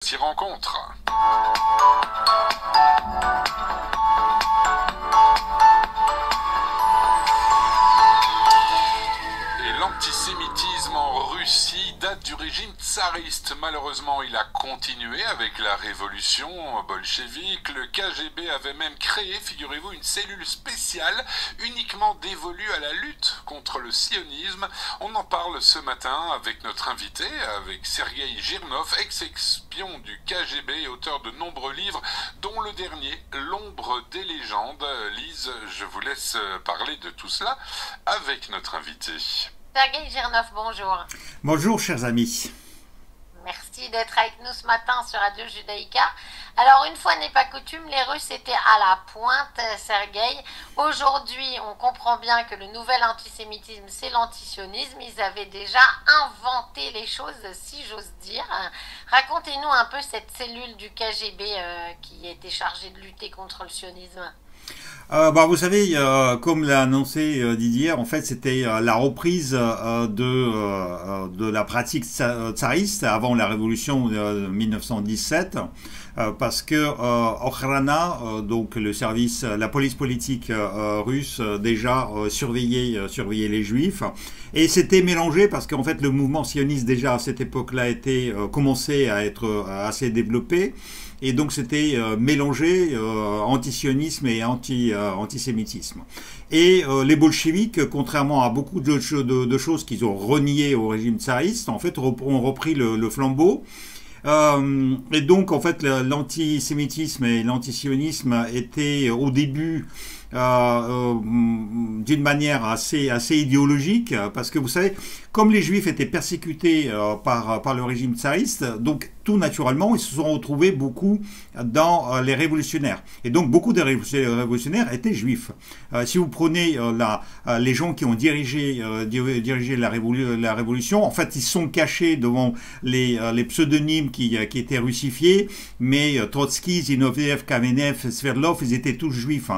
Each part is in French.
S'y rencontre. Et l'antisémitisme en Russie date du régime tsariste. Malheureusement, il a continué avec la révolution bolchevique. Le KGB avait même créé, figurez-vous, une cellule spéciale uniquement dévolue à la lutte contre le sionisme. On en parle ce matin avec notre invité, avec Sergueï Girnov, ex-espion du KGB et auteur de nombreux livres, dont le dernier, L'ombre des légendes. Lise, je vous laisse parler de tout cela avec notre invité. Sergueï Girnov, bonjour. Bonjour, chers amis. Merci d'être avec nous ce matin sur Radio Judaïka. Alors, une fois n'est pas coutume, les Russes étaient à la pointe, Sergueï. Aujourd'hui, on comprend bien que le nouvel antisémitisme, c'est l'antisionisme. Ils avaient déjà inventé les choses, si j'ose dire. Racontez-nous un peu cette cellule du KGB qui était chargée de lutter contre le sionisme. Vous savez, comme l'a annoncé Didier, en fait, c'était la reprise de la pratique tsariste avant la révolution de 1917, parce que Okhrana, donc le service, la police politique russe, déjà surveillait les Juifs, et c'était mélangé parce qu'en fait, le mouvement sioniste déjà à cette époque-là commençait à être assez développé. Et donc c'était mélangé antisionisme et antisémitisme. Et les bolcheviks, contrairement à beaucoup de choses qu'ils ont reniées au régime tsariste, en fait ont repris le flambeau. Et donc en fait l'antisémitisme et l'antisionisme étaient au début d'une manière assez idéologique, parce que vous savez, comme les Juifs étaient persécutés par le régime tsariste, donc tout naturellement, ils se sont retrouvés beaucoup dans les révolutionnaires. Et donc beaucoup des révolutionnaires étaient juifs. Si vous prenez les gens qui ont dirigé la révolution, en fait, ils sont cachés devant les pseudonymes qui étaient russifiés, mais Trotsky, Zinoviev, Kamenev, Sverdlov, ils étaient tous juifs.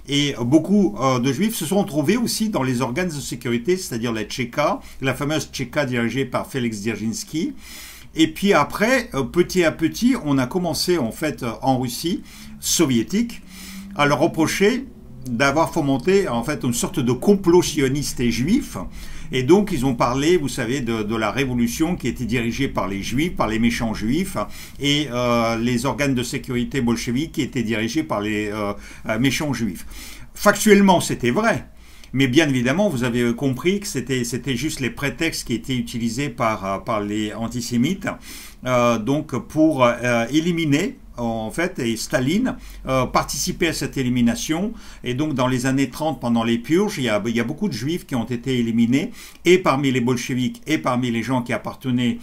Et beaucoup de juifs se sont trouvés aussi dans les organes de sécurité, c'est-à-dire la Tchéka, la fameuse Tchéka dirigée par Félix Dzerzhinsky. Et puis après, petit à petit, on a commencé en fait en Russie soviétique à leur reprocher d'avoir fomenté en fait une sorte de complot sioniste et juif. Et donc ils ont parlé, vous savez, de la révolution qui était dirigée par les juifs, par les méchants juifs, et les organes de sécurité bolcheviques qui étaient dirigés par les méchants juifs. Factuellement, c'était vrai. Mais bien évidemment, vous avez compris que c'était juste les prétextes qui étaient utilisés par les antisémites, donc pour éliminer, en fait, et Staline participait à cette élimination. Et donc dans les années 30, pendant les purges, il y a beaucoup de juifs qui ont été éliminés, et parmi les bolcheviks et parmi les gens qui appartenaient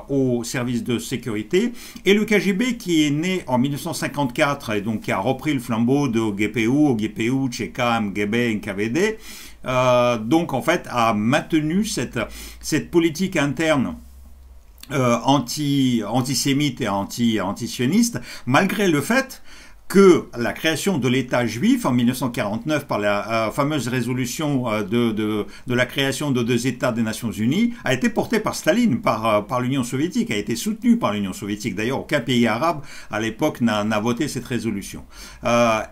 au service de sécurité. Et le KGB, qui est né en 1954 et donc qui a repris le flambeau de GPU, Tcheka, MGB, NKVD, donc en fait a maintenu cette politique interne antisémite et antisioniste, malgré le fait que la création de l'État juif en 1949 par la fameuse résolution de la création de 2 États des Nations Unies a été portée par Staline, par l'Union soviétique, a été soutenue par l'Union soviétique. D'ailleurs, aucun pays arabe à l'époque n'a voté cette résolution.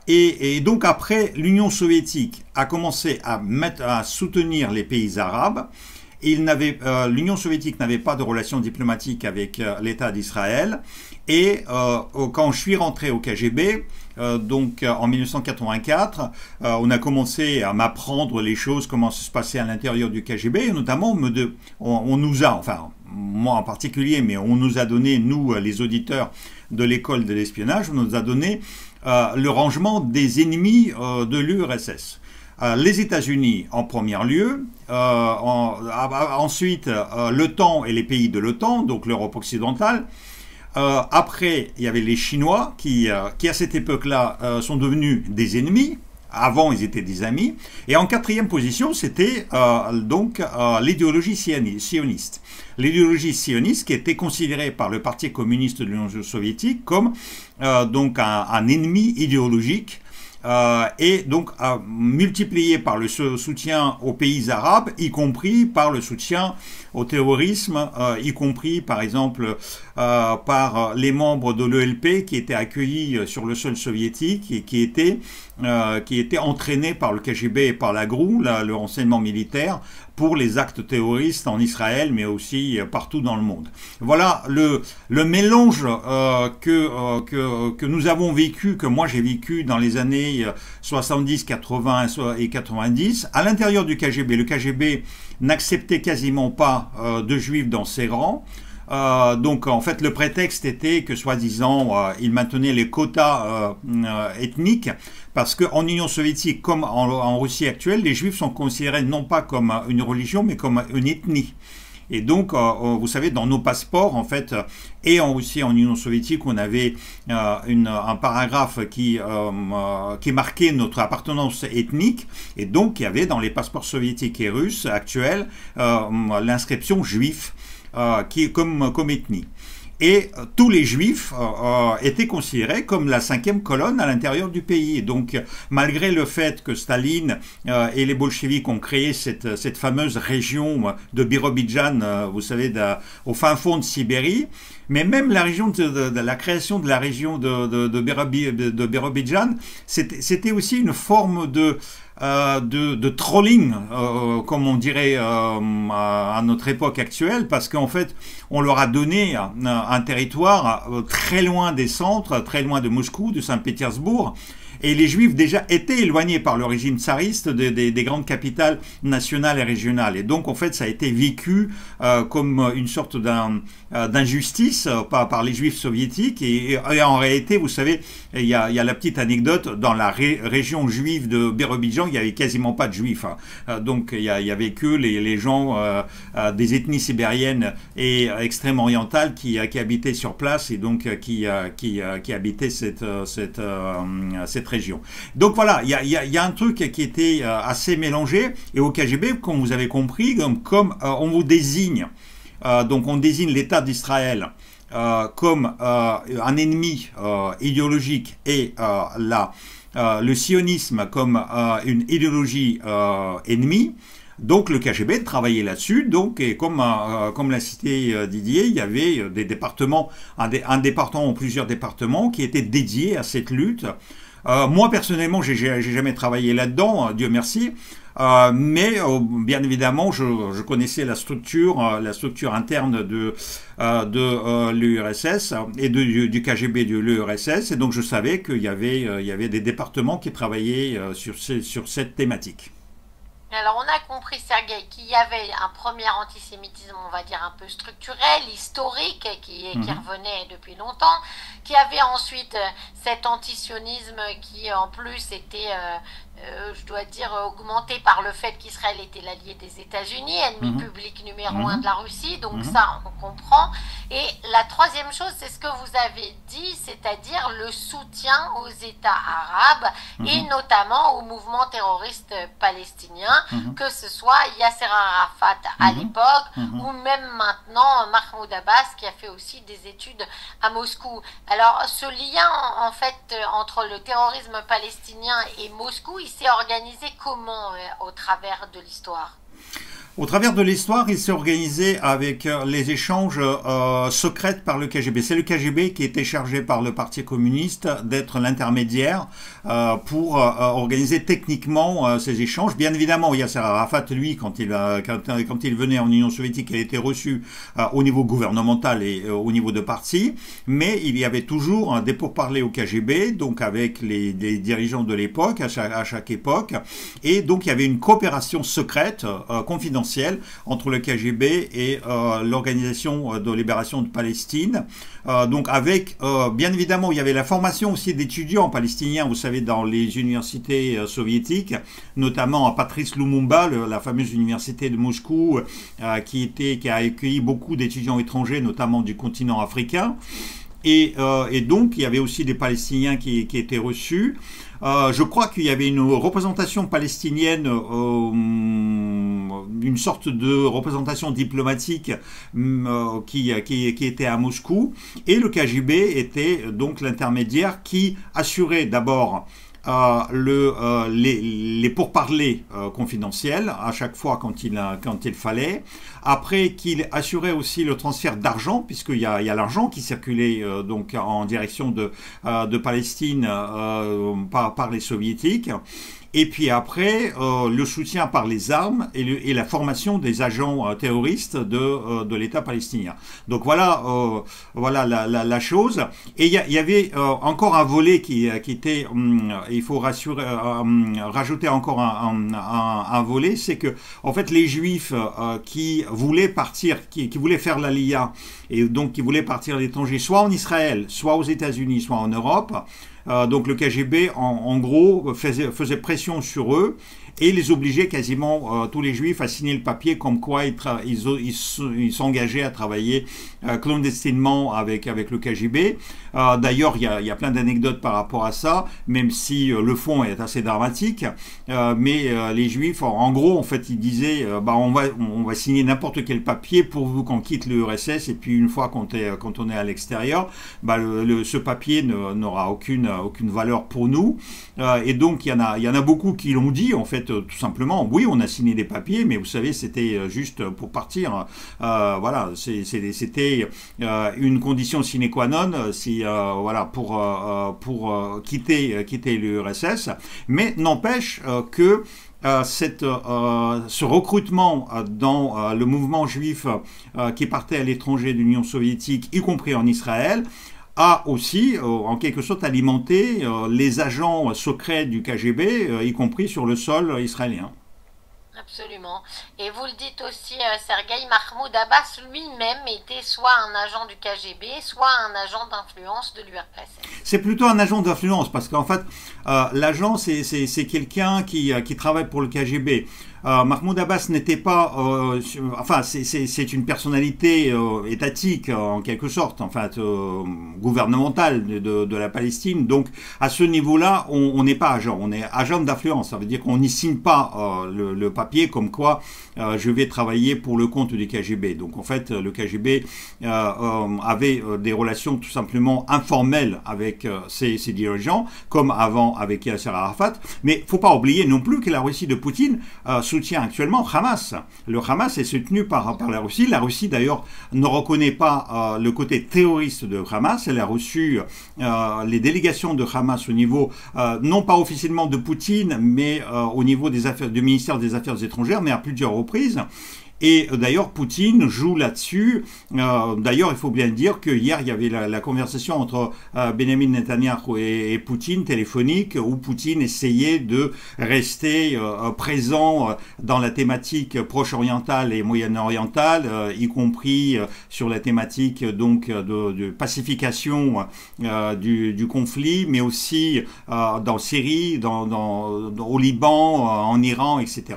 Et donc après, l'Union soviétique a commencé à soutenir les pays arabes. L'Union soviétique n'avait pas de relations diplomatiques avec l'État d'Israël. Et quand je suis rentré au KGB, donc en 1984, on a commencé à m'apprendre les choses, comment ça se passait à l'intérieur du KGB. Et notamment, on nous a, enfin moi en particulier, mais on nous a donné, nous les auditeurs de l'école de l'espionnage, on nous a donné le rangement des ennemis de l'URSS. Les États-Unis en premier lieu, ensuite l'OTAN et les pays de l'OTAN, donc l'Europe occidentale. Après, il y avait les Chinois qui à cette époque-là sont devenus des ennemis. Avant, ils étaient des amis. Et en quatrième position, c'était donc l'idéologie sioniste. L'idéologie sioniste qui était considérée par le Parti communiste de l'Union soviétique comme donc un ennemi idéologique. Et donc multiplié par le soutien aux pays arabes, y compris par le soutien au terrorisme, y compris par exemple par les membres de l'ELP qui étaient accueillis sur le sol soviétique et qui étaient entraînés par le KGB et par la GRU, le renseignement militaire, pour les actes terroristes en Israël, mais aussi partout dans le monde. Voilà le mélange que nous avons vécu, que moi j'ai vécu dans les années 70, 80 et 90, à l'intérieur du KGB. Le KGB n'acceptait quasiment pas de juifs dans ses rangs. Donc en fait le prétexte était que soi-disant il maintenait les quotas ethniques parce qu'en Union soviétique comme en Russie actuelle, les juifs sont considérés non pas comme une religion mais comme une ethnie. Et donc, vous savez, dans nos passeports, en fait, et en Russie, en Union soviétique, on avait un paragraphe qui marquait notre appartenance ethnique. Et donc, il y avait dans les passeports soviétiques et russes actuels l'inscription juif qui est comme ethnie. Et tous les juifs étaient considérés comme la cinquième colonne à l'intérieur du pays. Et donc, malgré le fait que Staline et les bolcheviks ont créé cette fameuse région de Birobidjan, vous savez, au fin fond de Sibérie, mais même la région de la création de la région de Birobidjan, c'était aussi une forme de trolling, comme on dirait à notre époque actuelle, parce qu'en fait, on leur a donné un territoire très loin des centres, très loin de Moscou, de Saint-Pétersbourg, et les Juifs déjà étaient éloignés par le régime tsariste des grandes capitales nationales et régionales. Et donc, en fait, ça a été vécu comme une sorte d'injustice par les Juifs soviétiques. Et en réalité, vous savez, il y a la petite anecdote, dans la région juive de Birobidjan, il n'y avait quasiment pas de Juifs. Donc, il y avait que les gens des ethnies sibériennes et extrême orientales qui habitaient sur place et donc qui habitaient cette région. Donc voilà, il y a un truc qui était assez mélangé, et au KGB, comme vous avez compris, comme on vous désigne, donc on désigne l'État d'Israël comme un ennemi idéologique et le sionisme comme une idéologie ennemie. Donc le KGB travaillait là-dessus, donc, et comme l'a cité Didier, il y avait des départements, un département ou plusieurs départements qui étaient dédiés à cette lutte. Moi personnellement, j'ai jamais travaillé là-dedans, Dieu merci, mais bien évidemment, je connaissais la structure interne de l'URSS et du KGB de l'URSS, et donc je savais qu'il y avait des départements qui travaillaient sur cette thématique. Alors on a compris, Sergueï, qu'il y avait un premier antisémitisme, on va dire un peu structurel, historique, qui revenait depuis longtemps, qui avait ensuite cet antisionisme qui en plus était, je dois dire, augmenté par le fait qu'Israël était l'allié des États-Unis, ennemi public numéro 1 de la Russie, donc ça on comprend. Et la troisième chose, c'est ce que vous avez dit, c'est-à-dire le soutien aux États arabes et notamment au mouvement terroriste palestinien, que ce soit Yasser Arafat à l'époque ou même maintenant Mahmoud Abbas qui a fait aussi des études à Moscou. Alors ce lien en fait entre le terrorisme palestinien et Moscou, il s'est organisé comment au travers de l'histoire ? Au travers de l'histoire, il s'est organisé avec les échanges secrets par le KGB. C'est le KGB qui était chargé par le Parti communiste d'être l'intermédiaire pour organiser techniquement ces échanges. Bien évidemment, Yasser Arafat, lui, quand il venait en Union soviétique, il a été reçu au niveau gouvernemental et au niveau de parti, mais il y avait toujours des pourparlers au KGB, donc avec les dirigeants de l'époque, à chaque époque, et donc il y avait une coopération secrète, confidentielle, entre le KGB et l'Organisation de libération de Palestine. Donc avec, bien évidemment, il y avait la formation aussi d'étudiants palestiniens, vous savez, dans les universités soviétiques, notamment à Patrice Lumumba, la fameuse université de Moscou, qui a accueilli beaucoup d'étudiants étrangers, notamment du continent africain. Et donc, il y avait aussi des Palestiniens qui étaient reçus. Je crois qu'il y avait une représentation palestinienne, une sorte de représentation diplomatique qui était à Moscou. Et le KGB était donc l'intermédiaire qui assurait d'abord les pourparlers confidentiels à chaque fois quand il fallait. Après qu'il assurait aussi le transfert d'argent, puisqu'il y a l'argent qui circulait donc en direction de Palestine par les soviétiques. Et puis après, le soutien par les armes et la formation des agents terroristes de l'État palestinien. Donc voilà, voilà la chose. Et il y avait encore un volet qui était, il faut rajouter encore un volet, c'est que en fait les Juifs qui voulaient partir, qui voulaient faire l'Aliyah et donc qui voulaient partir à l'étranger, soit en Israël, soit aux États-Unis, soit en Europe. Donc le KGB, en gros, faisait pression sur eux et les obligeait quasiment tous les Juifs à signer le papier comme quoi ils s'engageaient à travailler clandestinement avec le KGB. D'ailleurs, il y a plein d'anecdotes par rapport à ça, même si le fond est assez dramatique. Mais les Juifs, en gros, en fait, ils disaient on va signer n'importe quel papier pourvu qu'on quitte l'URSS, et puis une fois quand on est à l'extérieur, ce papier n'aura aucune valeur pour nous. Et donc, il y en a beaucoup qui l'ont dit, en fait, tout simplement, oui, on a signé des papiers, mais vous savez, c'était juste pour partir. Voilà, c'était une condition sine qua non voilà, pour quitter l'URSS. Mais n'empêche que ce recrutement dans le mouvement juif qui partait à l'étranger de l'Union soviétique, y compris en Israël, a aussi, en quelque sorte, alimenté les agents secrets du KGB, y compris sur le sol israélien. Absolument. Et vous le dites aussi, Sergueï, Mahmoud Abbas lui-même était soit un agent du KGB, soit un agent d'influence de l'URSS. C'est plutôt un agent d'influence, parce qu'en fait, l'agent, c'est quelqu'un qui travaille pour le KGB. Mahmoud Abbas n'était pas, enfin c'est une personnalité étatique en quelque sorte, en fait gouvernementale de la Palestine. Donc à ce niveau-là, on n'est pas agent, on est agent d'influence. Ça veut dire qu'on n'y signe pas le papier comme quoi je vais travailler pour le compte du KGB. Donc en fait, le KGB avait des relations tout simplement informelles avec ses dirigeants, comme avant avec Yasser Arafat. Mais faut pas oublier non plus que la Russie de Poutine soutient actuellement Hamas. Le Hamas est soutenu par la Russie. La Russie, d'ailleurs, ne reconnaît pas le côté terroriste de Hamas. Elle a reçu les délégations de Hamas au niveau, non pas officiellement de Poutine, mais au niveau du ministère des Affaires étrangères, mais à plusieurs reprises. Et d'ailleurs, Poutine joue là-dessus. D'ailleurs, il faut bien dire que hier, il y avait la conversation entre Benjamin Netanyahu et Poutine, téléphonique, où Poutine essayait de rester présent dans la thématique proche-orientale et moyen-orientale, y compris sur la thématique donc de pacification du conflit, mais aussi dans Syrie, au Liban, en Iran, etc.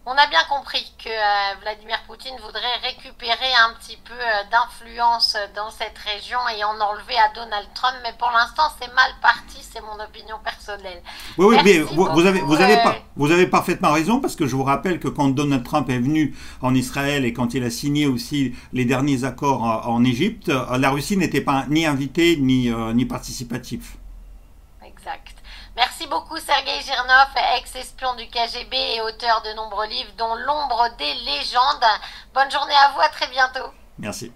On a bien compris que Vladimir Poutine voudrait récupérer un petit peu d'influence dans cette région et en enlever à Donald Trump, mais pour l'instant c'est mal parti, c'est mon opinion personnelle. Oui, mais vous avez parfaitement raison, parce que je vous rappelle que quand Donald Trump est venu en Israël et quand il a signé aussi les derniers accords en Égypte, la Russie n'était pas ni invitée ni participative. Exact. Merci beaucoup Sergueï Girnov, ex-espion du KGB et auteur de nombreux livres dont L'ombre des légendes. Bonne journée à vous, à très bientôt. Merci.